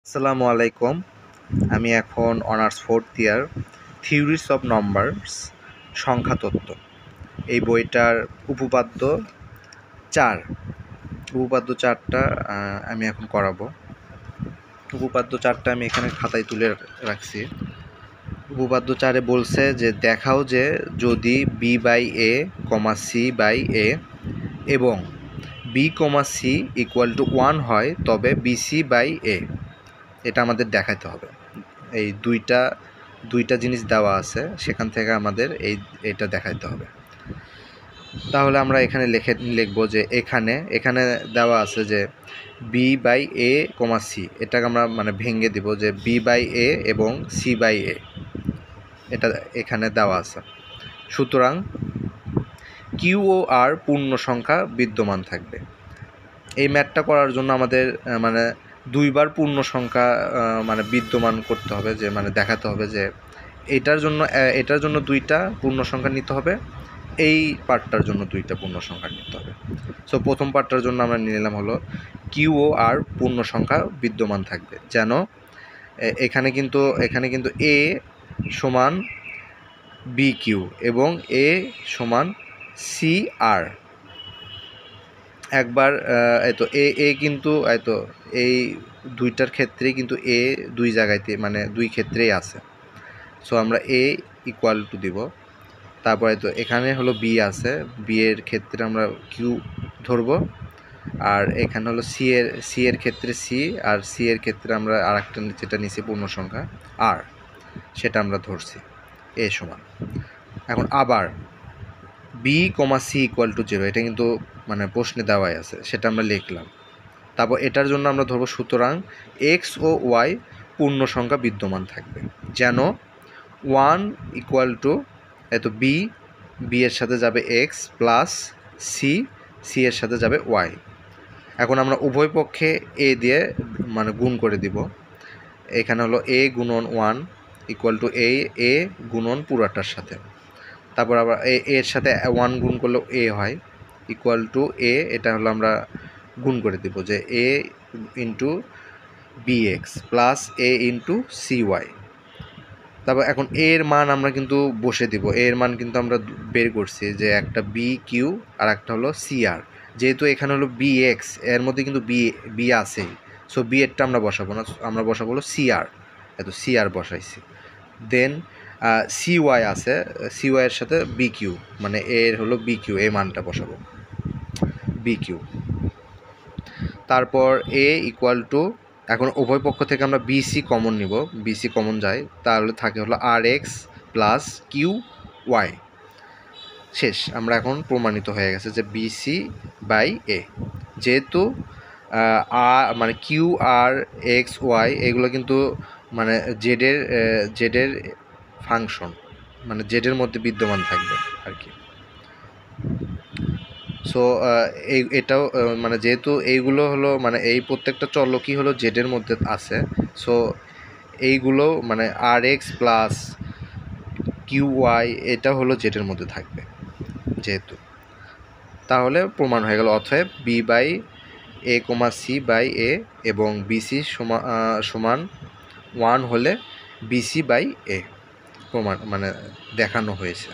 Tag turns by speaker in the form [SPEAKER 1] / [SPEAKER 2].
[SPEAKER 1] আসসালামু আলাইকুম। আমি এখন honours 4th year, theories of numbers, সংখ্যাতত্ত্ব। এই বইটার উপপাদ্য 4, উপপাদ্য 4টা আমি এখন করাবো। উপপাদ্য 4টা আমি এখানে খাতায় তুলে রাখছি। উপপাদ্য 4-এ বলছে যে দেখাও যে যদি B by A comma C by A এবং B comma C equal to 1 হয় তবে বিসি বাই এ, এটা আমাদের দেখাতে হবে। এই দুইটা জিনিস দেওয়া আছে, সেখান থেকে আমাদের এইটা দেখাতে হবে। তাহলে আমরা এখানে লিখব যে এখানে দেওয়া আছে যে B by A comma C, এটাকে আমরা ভেঙে দিব যে বি বাই এ এবং সি বাই এ, এটা এখানে দেওয়া আছে। সুতরাং কিউ ও আর পূর্ণ সংখ্যা বিদ্যমান থাকবে। এই ম্যাথটা করার জন্য আমাদের দুইবার পূর্ণ সংখ্যা বিদ্যমান করতে হবে, যে দেখাতে হবে যে এটার জন্য দুইটা পূর্ণ সংখ্যা নিতে হবে, এই পার্টটার জন্য দুইটা পূর্ণ সংখ্যা নিতে হবে। সো প্রথম পার্টটার জন্য আমরা নিলাম হলো কিউ ও আর পূর্ণ সংখ্যা বিদ্যমান থাকবে, যেন এখানে কিন্তু এ সমান বি কিউ এবং এ সমান সি আর। একবার এ কিন্তু এই দুইটার ক্ষেত্রেই কিন্তু এ দুই জায়গাতে দুই ক্ষেত্রেই আছে। সো আমরা এ ইকুয়াল টু দিব, তারপরে এখানে হলো বি আছে, বি এর ক্ষেত্রে আমরা কিউ ধরব, আর এখানে হলো সি এর ক্ষেত্রে সি, আর সি এর ক্ষেত্রে আমরা আরেকটা যেটা নিছি পূর্ণ সংখ্যা আর, সেটা আমরা ধরছি এ সমান। এখন আবার B comma C equal to 0, এটা কিন্তু প্রশ্নে দেওয়াই আছে, সেটা আমরা লিখলাম। তারপর এটার জন্য আমরা ধরবো সুতরাং এক্স ও ওয়াই পূর্ণ সংখ্যা বিদ্যমান থাকবে, যেন 1 ইকুয়াল টু বি এর সাথে যাবে এক্স প্লাস সি এর সাথে যাবে ওয়াই। এখন আমরা উভয় পক্ষে এ দিয়ে গুণ করে দিব। এখানে হলো এ গুণন 1 ইকুয়াল টু এ গুণন পুরাটার সাথে, তারপর আবার এর সাথে 1 গুণ করলেও এ হয়, ইকুয়াল টু এ, এটা হলো আমরা গুণ করে দিব যে এ ইন্টু বি এক্স প্লাস এ ইন্টু সি ওয়াই। তারপর এখন এর মান আমরা কিন্তু বসে দিব, এর মান কিন্তু আমরা বের করছি যে একটা বি কিউ আর একটা হলো সি আর। যেহেতু এখানে হলো বি এক্স, এর মধ্যে কিন্তু বি আছেই, সো বি এরটা আমরা বসাবো না, আমরা বসাবো হলো সি আর, সি আর বসাইছি। দেন সি ওয়াই আছে, সি ওয়াইয়ের সাথে বি কিউ, এর হলো বি কিউ, এই মানটা বসাবো বি কিউ। তারপর এ ইকুয়াল টু, এখন উভয় পক্ষ থেকে আমরা বিসি কমন নিব, বিসি কমন যায়, তাহলে থাকে হলো আর এক্স প্লাস কিউ ওয়াই। শেষ, আমরা এখন প্রমাণিত হয়ে গেছে যে বিসি বাই এ, যেহেতু কিউ আর এক্স ওয়াই এগুলো কিন্তু জেডের ফাংশন, জেডের মধ্যে বিদ্যমান থাকবে আর কি। সো এটাও যেহেতু এইগুলো হলো এই প্রত্যেকটা চলকই হলো জেডের মধ্যে আছে, সো এইগুলো আর এক্স প্লাস কিউ ওয়াই এটা হলো জেডের মধ্যে থাকবে যেহেতু। তাহলে প্রমাণ হয়ে গেল, অতএব B by A comma C by A এবং বিসি সমান 1 হলে বিসি বাই এ প্রমাণ দেখানো হয়েছে।